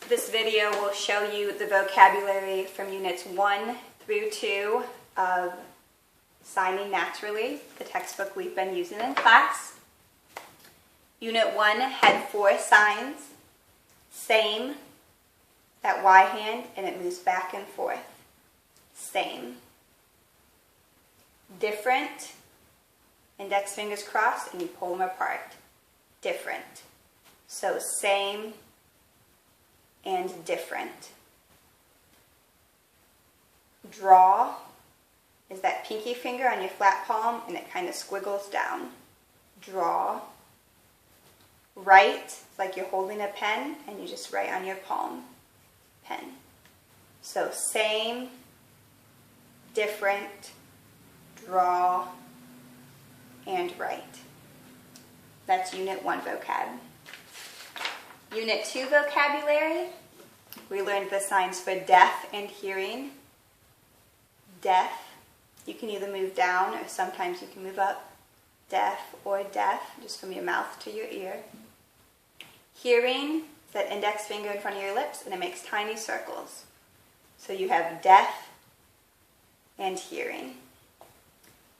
This video will show you the vocabulary from Units 1 through 2 of Signing Naturally, the textbook we've been using in class. Unit 1 had 4 signs. Same, that Y hand, and it moves back and forth. Same. Different, index fingers crossed, and you pull them apart. Different. So same and different. Draw is that pinky finger on your flat palm, and it kind of squiggles down. Draw. Write, it's like you're holding a pen, and you just write on your palm. Pen. So same, different, draw, and write. That's Unit 1 vocab. Unit 2 vocabulary, we learned the signs for deaf and hearing. Deaf, you can either move down or sometimes you can move up. Deaf or deaf, just from your mouth to your ear. Hearing, that index finger in front of your lips, and it makes tiny circles. So you have deaf and hearing.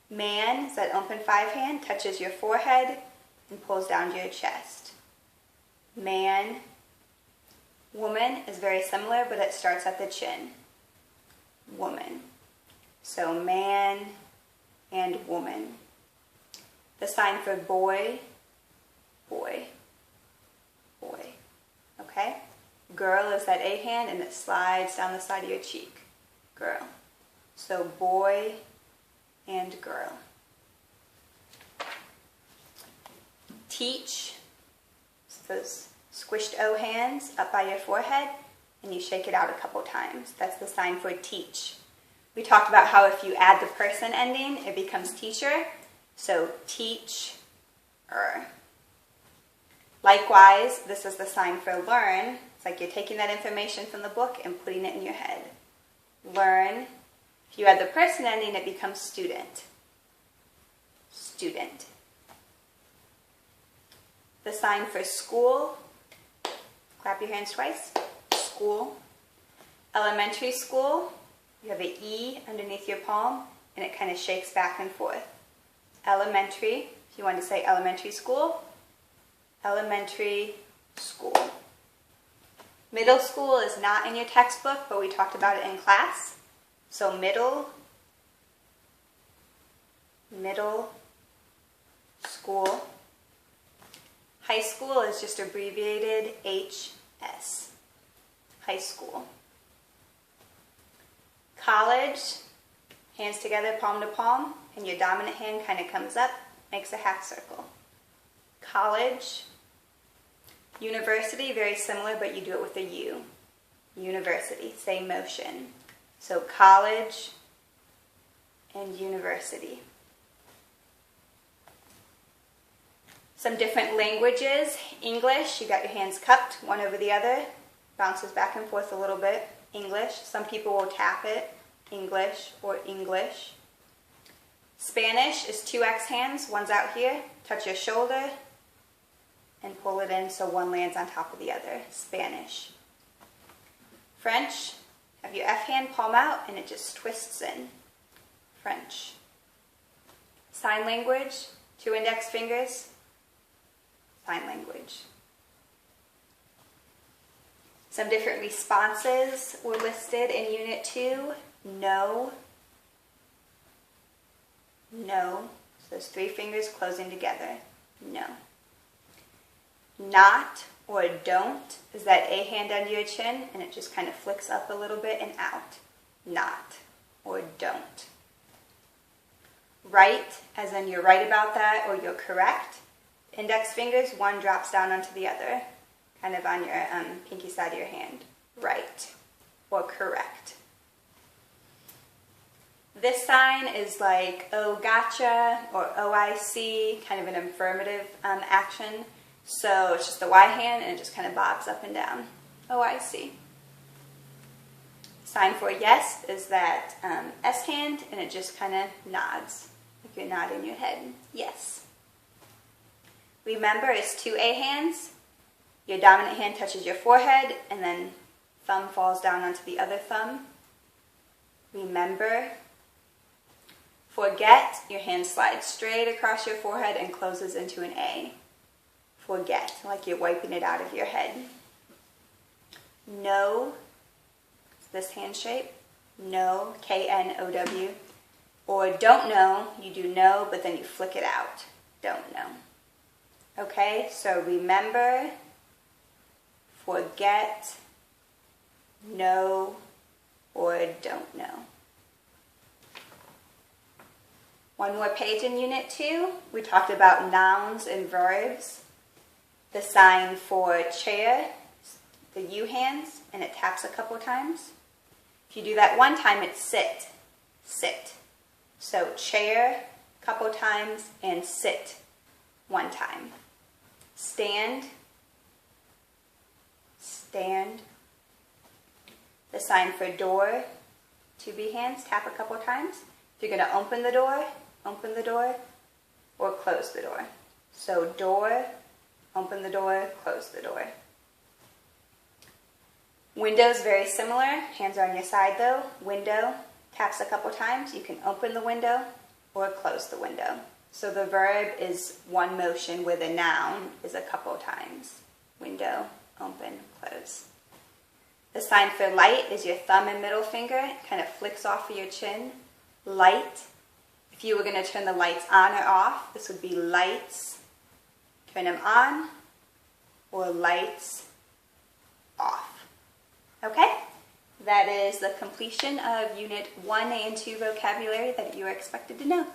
Man is that open 5 hand, touches your forehead and pulls down to your chest. Man. Woman is very similar, but it starts at the chin. Woman. So man and woman. The sign for boy, boy, boy. Okay? Girl is that A hand, and it slides down the side of your cheek. Girl. So boy and girl. Teach. Those squished O hands up by your forehead, and you shake it out a couple times. That's the sign for teach. We talked about how if you add the person ending, it becomes teacher. So teach-er. Likewise, this is the sign for learn. It's like you're taking that information from the book and putting it in your head. Learn. If you add the person ending, it becomes student. Student. The sign for school, clap your hands twice, school. Elementary school, you have an E underneath your palm, and it kind of shakes back and forth. Elementary, if you want to say elementary school, elementary school. Middle school is not in your textbook, but we talked about it in class. So middle school. High school is just abbreviated HS. High school. College, hands together, palm to palm, and your dominant hand kind of comes up, makes a half circle. College. University, very similar, but you do it with a U. University, same motion. So college and university. Some different languages. English, you got your hands cupped, one over the other. Bounces back and forth a little bit. English, some people will tap it. English or English. Spanish is 2X hands, one's out here. Touch your shoulder and pull it in so one lands on top of the other. Spanish. French, have your F hand palm out and it just twists in. French. Sign language, 2 index fingers. Sign language. Some different responses were listed in Unit 2. No. No. So those 3 fingers closing together. No. Not or don't is that A hand under your chin, and it just kind of flicks up a little bit and out. Not or don't. Right, as in you're right about that or you're correct. Index fingers, one drops down onto the other, kind of on your pinky side of your hand. Right or correct. This sign is like, oh, gotcha, or oh, I see, kind of an affirmative action. So it's just the Y hand, and it just kind of bobs up and down. Oh, I see. Sign for yes is that S hand, and it just kind of nods, like you're nodding your head. Yes. Remember, it's 2 A hands. Your dominant hand touches your forehead, and then thumb falls down onto the other thumb. Remember. Forget, your hand slides straight across your forehead and closes into an A. Forget, like you're wiping it out of your head. Know, this hand shape. Know, K-N-O-W. Or don't know, you do know, but then you flick it out. Don't know. Okay, so remember, forget, know, or don't know. One more page in Unit 2. We talked about nouns and verbs. The sign for chair, the U hands, and it taps a couple times. If you do that one time, it's sit, sit. So chair a couple times and sit one time. Stand, stand. The sign for door, 2 B hands, tap a couple times. If you're going to open the door, or close the door. So door, open the door, close the door. Windows, very similar. Hands are on your side though. Window, taps a couple times. You can open the window or close the window. So the verb is one motion where the noun is a couple times. Window, open, close. The sign for light is your thumb and middle finger. It kind of flicks off of your chin. Light. If you were going to turn the lights on or off, this would be lights. Turn them on or lights off. Okay? That is the completion of Unit 1 and 2 vocabulary that you are expected to know.